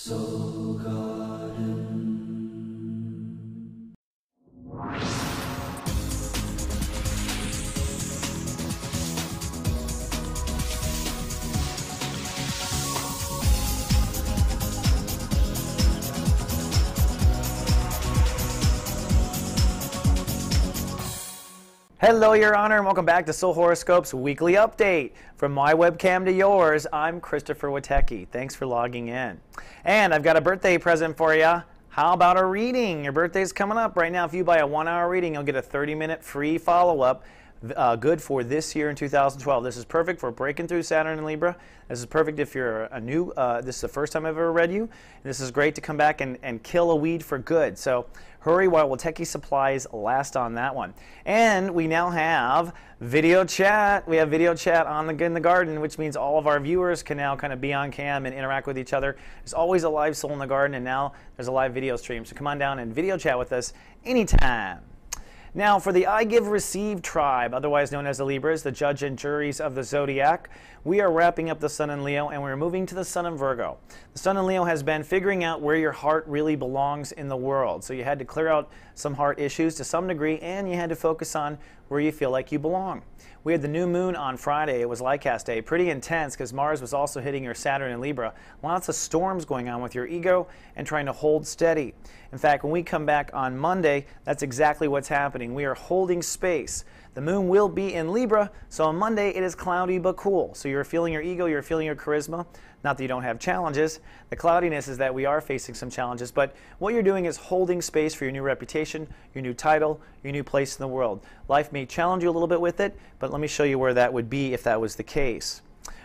Soul Garden. Hello, Your Honor, and welcome back to Soul Horoscope's weekly update. From my webcam to yours, I'm Christopher Witecki. Thanks for logging in. And I've got a birthday present for you. How about a reading? Your birthday's coming up right now. If you buy a 1-hour reading, you'll get a 30-minute free follow-up. Good for this year in 2012. This is perfect for breaking through Saturn and Libra. This is perfect if you're a new, this is the first time I've ever read you. And this is great to come back and kill a weed for good. So hurry while Witecki supplies last on that one. And we now have video chat. We have video chat in the garden, which means all of our viewers can now kind of be on cam and interact with each other. There's always a live Soul in the Garden, and now there's a live video stream. So come on down and video chat with us anytime. Now, for the I Give Receive tribe, otherwise known as the Libras, the judge and juries of the zodiac, we are wrapping up the Sun in Leo and we're moving to the Sun in Virgo. The Sun in Leo has been figuring out where your heart really belongs in the world. So you had to clear out some heart issues to some degree, and you had to focus on where you feel like you belong. We had the new moon on Friday. It was Lycast Day. Pretty intense because Mars was also hitting your Saturn and Libra. Lots of storms going on with your ego and trying to hold steady. In fact, when we come back on Monday, that's exactly what's happening. We are holding space. The moon will be in Libra, so on Monday it is cloudy but cool. So you're feeling your ego, you're feeling your charisma. Not that you don't have challenges. The cloudiness is that we are facing some challenges, but what you're doing is holding space for your new reputation, your new title, your new place in the world. Life may challenge you a little bit with it, but let me show you where that would be if that was the case.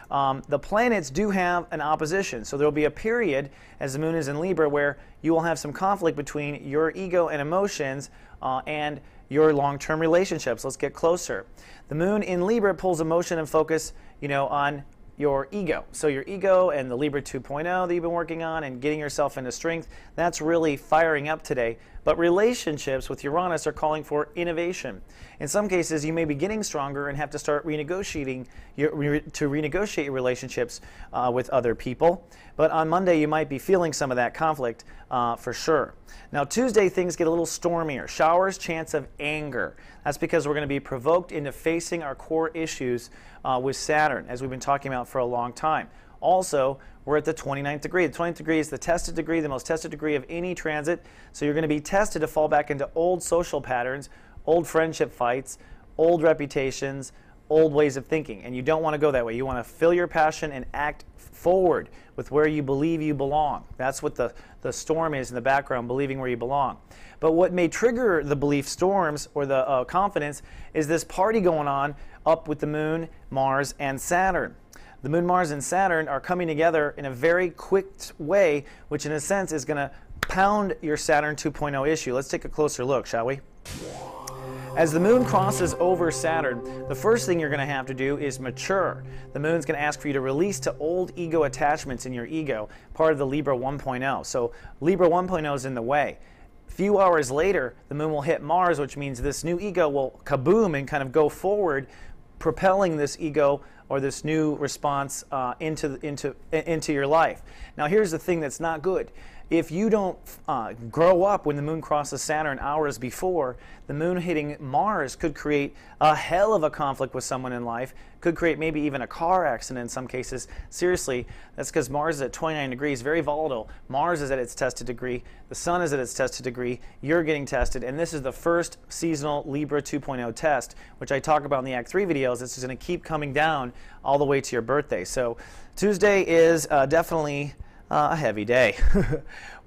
The planets do have an opposition, so there will be a period as the moon is in Libra where you will have some conflict between your ego and emotions and your long-term relationships. Let's get closer. The moon in Libra pulls emotion and focus, on your ego. So your ego and the Libra 2.0 that you've been working on and getting yourself into strength, that's really firing up today. But relationships with Uranus are calling for innovation. In some cases, you may be getting stronger and have to start renegotiating renegotiate your relationships with other people. But on Monday, you might be feeling some of that conflict for sure. Now, Tuesday, things get a little stormier. Showers, chance of anger. That's because we're going to be provoked into facing our core issues with Saturn, as we've been talking about for a long time. Also, we're at the 29th degree. The 29th degree is the tested degree, the most tested degree of any transit. So you're going to be tested to fall back into old social patterns, old friendship fights, old reputations, old ways of thinking. And you don't want to go that way. You want to fill your passion and act forward with where you believe you belong. That's what the storm is in the background, believing where you belong. But what may trigger the belief storms or the confidence is this party going on up with the moon, Mars, and Saturn. The moon, Mars, and Saturn are coming together in a very quick way, which in a sense is going to pound your Saturn 2.0 issue. Let's take a closer look, shall we? As the moon crosses over Saturn, the first thing you're going to have to do is mature. The moon's going to ask for you to release to old ego attachments in your ego, part of the Libra 1.0. So Libra 1.0 is in the way. A few hours later, the moon will hit Mars, which means this new ego will kaboom and kind of go forward, propelling this ego or this new response into your life. Now, here's the thing that's not good. If you don't grow up when the moon crosses Saturn hours before, the moon hitting Mars could create a hell of a conflict with someone in life, could create maybe even a car accident in some cases. Seriously, that's because Mars is at 29 degrees, very volatile. Mars is at its tested degree. The Sun is at its tested degree. You're getting tested, and this is the first seasonal Libra 2.0 test, which I talk about in the Act 3 videos. This is going to keep coming down all the way to your birthday. So Tuesday is definitely a heavy day.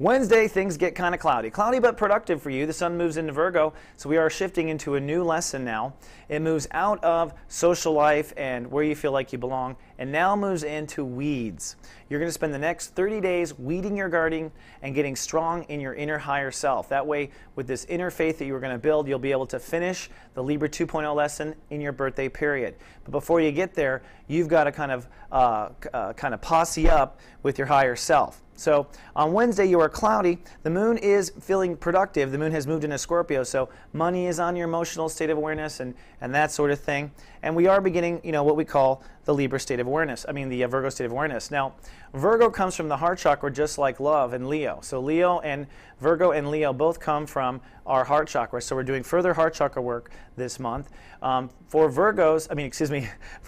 Wednesday, things get kind of cloudy. Cloudy but productive for you. The sun moves into Virgo, so we are shifting into a new lesson now. It moves out of social life and where you feel like you belong, and now moves into weeds. You're going to spend the next 30 days weeding your garden and getting strong in your inner higher self. That way, with this inner faith that you are going to build, you'll be able to finish the Libra 2.0 lesson in your birthday period. But before you get there, you've got to kind of posse up with your higher self. So on Wednesday, you are cloudy. The moon is feeling productive. The moon has moved into Scorpio, so money is on your emotional state of awareness and that sort of thing. And we are beginning, what we call the Libra state of awareness, the Virgo state of awareness. Now, Virgo comes from the heart chakra just like love and Leo. So Virgo and Leo both come from our heart chakra. So we're doing further heart chakra work this month. For for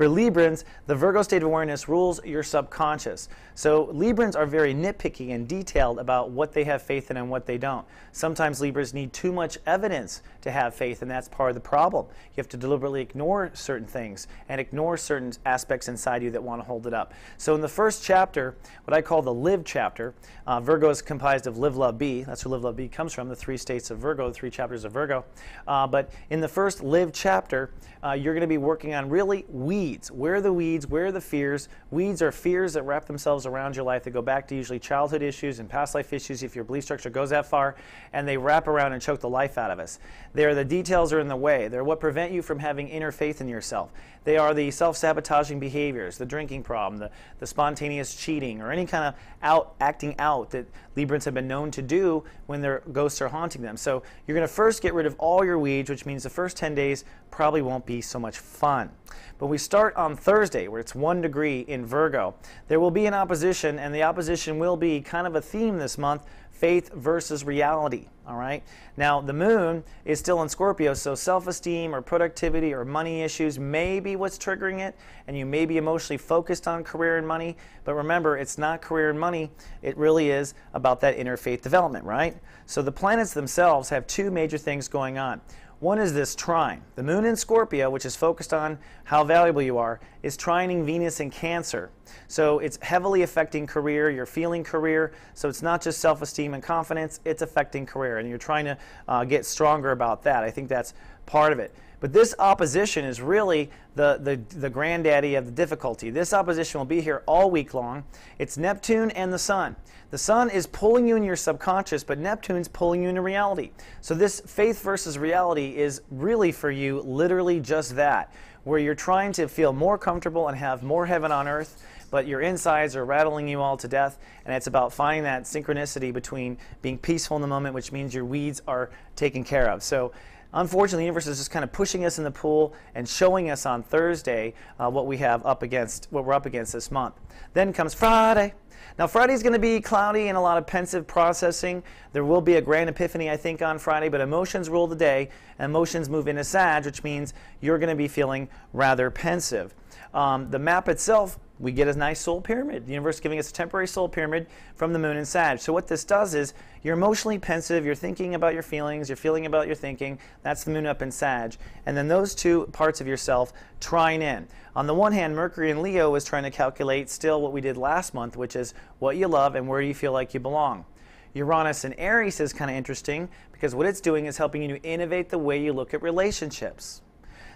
Librans, the Virgo state of awareness rules your subconscious. So Librans are very nitpicky and detailed about what they have faith in and what they don't. Sometimes Libras need too much evidence to have faith, and that's part of the problem. You have to deliberately ignore certain things and ignore certain aspects inside you that want to hold it up. So in the first chapter, what I call the Live chapter, Virgo is comprised of Live, Love, Be. That's where Live, Love, Be comes from, the 3 states of Virgo, the 3 chapters of Virgo. But in the first Live chapter, you're going to be working on really weeds. Where are the weeds? Where are the fears? Weeds are fears that wrap themselves around your life that go back to usually childhood issues and past life issues if your belief structure goes that far, and they wrap around and choke the life out of us. They're the details are in the way. They're what prevent you from having inner faith in yourself. They are the self-sabotaging behaviors, the drinking problem, the spontaneous cheating, or any kind of acting out that Librans have been known to do when their ghosts are haunting them. So you're going to first get rid of all your weeds, which means the first 10 days probably won't be so much fun. But we start on Thursday, where it's 1 degree in Virgo. There will be an opposition, and the opposition will be kind of a theme this month, faith versus reality. All right. Now, the moon is still in Scorpio, so self-esteem or productivity or money issues may be what's triggering it, and you may be emotionally focused on career and money. But remember, it's not career and money. It really is about that inner faith development, right? So the planets themselves have 2 major things going on. One is this trine. The moon in Scorpio, which is focused on how valuable you are, is trining Venus in Cancer. So it's heavily affecting career, your feeling career. So it's not just self-esteem and confidence, it's affecting career. And you're trying to get stronger about that. I think that's part of it. But this opposition is really the granddaddy of the difficulty. This opposition will be here all week long. It's Neptune and the Sun. The Sun is pulling you in your subconscious, but Neptune's pulling you into reality. So this faith versus reality is really for you literally just that, where you're trying to feel more comfortable and have more heaven on earth, but your insides are rattling you all to death, and it's about finding that synchronicity between being peaceful in the moment, which means your weeds are taken care of. So unfortunately, the universe is just kind of pushing us in the pool and showing us on Thursday what we're up against this month. Then comes Friday. Now, Friday's going to be cloudy and a lot of pensive processing. There will be a grand epiphany, I think, on Friday, but emotions rule the day, and emotions move into Sag, which means you're going to be feeling rather pensive. The map itself, we get a nice soul pyramid. The universe is giving us a temporary soul pyramid from the moon in Sag. So what this does is you're emotionally pensive, you're thinking about your feelings, you're feeling about your thinking. That's the moon up in Sag. And then those 2 parts of yourself trine in. On the one hand, Mercury in Leo is trying to calculate still what we did last month, which is what you love and where you feel like you belong. Uranus in Aries is kind of interesting because what it's doing is helping you to innovate the way you look at relationships.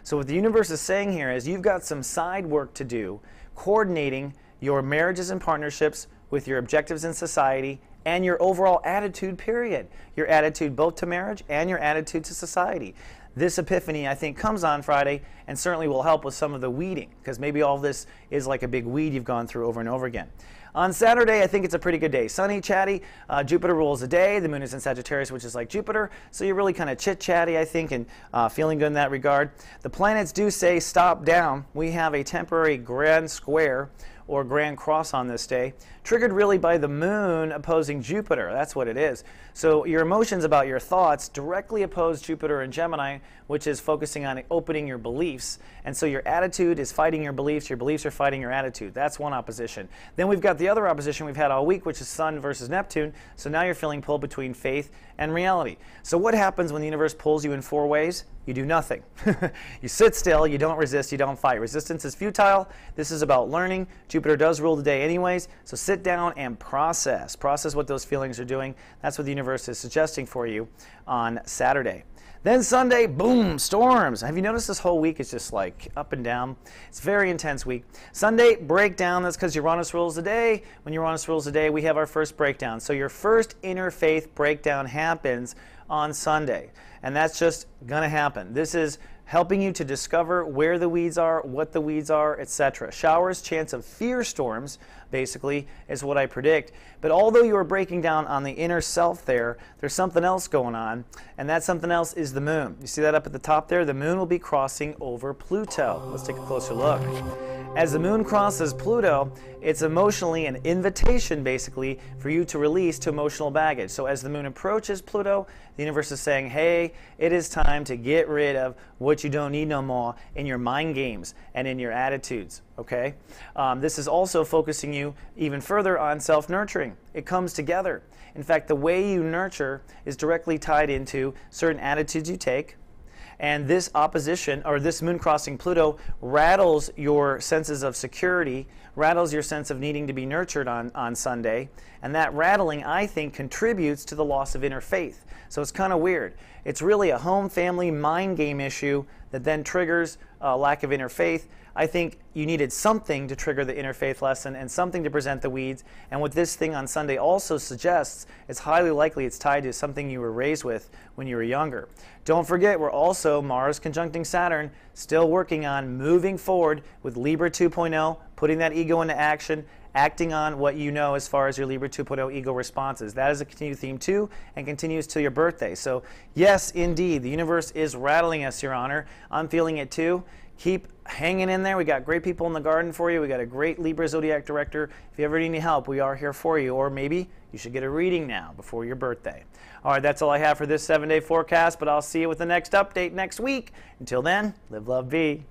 So what the universe is saying here is you've got some side work to do, coordinating your marriages and partnerships with your objectives in society and your overall attitude, period. Your attitude both to marriage and your attitude to society. This epiphany, I think, comes on Friday and certainly will help with some of the weeding, because maybe all this is like a big weed you've gone through over and over again. On Saturday, I think it's a pretty good day. Sunny, chatty. Jupiter rules the day. The moon is in Sagittarius, which is like Jupiter. So you're really kind of chit-chatty, I think, and feeling good in that regard. The planets do say stop down. We have a temporary grand square or grand cross on this day, triggered really by the moon opposing Jupiter. That's what it is. So your emotions about your thoughts directly oppose Jupiter in Gemini, which is focusing on opening your beliefs. And so your attitude is fighting your beliefs are fighting your attitude. That's one opposition. Then we've got the other opposition we've had all week, which is Sun versus Neptune. So now you're feeling pulled between faith and reality. So what happens when the universe pulls you in 4 ways? You do nothing. You sit still, you don't resist, you don't fight. Resistance is futile. This is about learning. Jupiter does rule the day anyways, so sit down and process. Process what those feelings are doing. That's what the universe is suggesting for you on Saturday. Then Sunday, boom, storms. Have you noticed this whole week is just like up and down? It's a very intense week. Sunday, breakdown. That's because Uranus rules the day. When Uranus rules the day, we have our first breakdown. So your first inner faith breakdown happens on Sunday. And that's just going to happen. This is helping you to discover where the weeds are, what the weeds are, etc. Showers, chance of fear storms, basically, is what I predict. But although you are breaking down on the inner self there's something else going on, and that something else is the moon. You see that up at the top there? The moon will be crossing over Pluto. Let's take a closer look. As the moon crosses Pluto, it's emotionally an invitation, basically, for you to release to emotional baggage. So as the moon approaches Pluto, the universe is saying, hey, it is time to get rid of what you don't need no more in your mind games and in your attitudes, okay? This is also focusing you even further on self-nurturing. It comes together. In fact, the way you nurture is directly tied into certain attitudes you take. And this opposition, or this moon crossing Pluto, rattles your senses of security, rattles your sense of needing to be nurtured on Sunday. And that rattling, I think, contributes to the loss of inner faith. So it's kind of weird. It's really a home, family, mind game issue that then triggers a lack of inner faith. I think you needed something to trigger the interfaith lesson and something to present the weeds. And what this thing on Sunday also suggests, it's highly likely it's tied to something you were raised with when you were younger. Don't forget, we're also Mars conjuncting Saturn, still working on moving forward with Libra 2.0, putting that ego into action, acting on what you know as far as your Libra 2.0 ego responses. That is a continued theme too, and continues till your birthday. So yes, indeed, the universe is rattling us, Your Honor. I'm feeling it too. Keep hanging in there. We got great people in the garden for you. We got a great Libra Zodiac director. If you ever need any help, we are here for you. Or maybe you should get a reading now before your birthday. All right, that's all I have for this 7-day forecast, but I'll see you with the next update next week. Until then, live, love, be.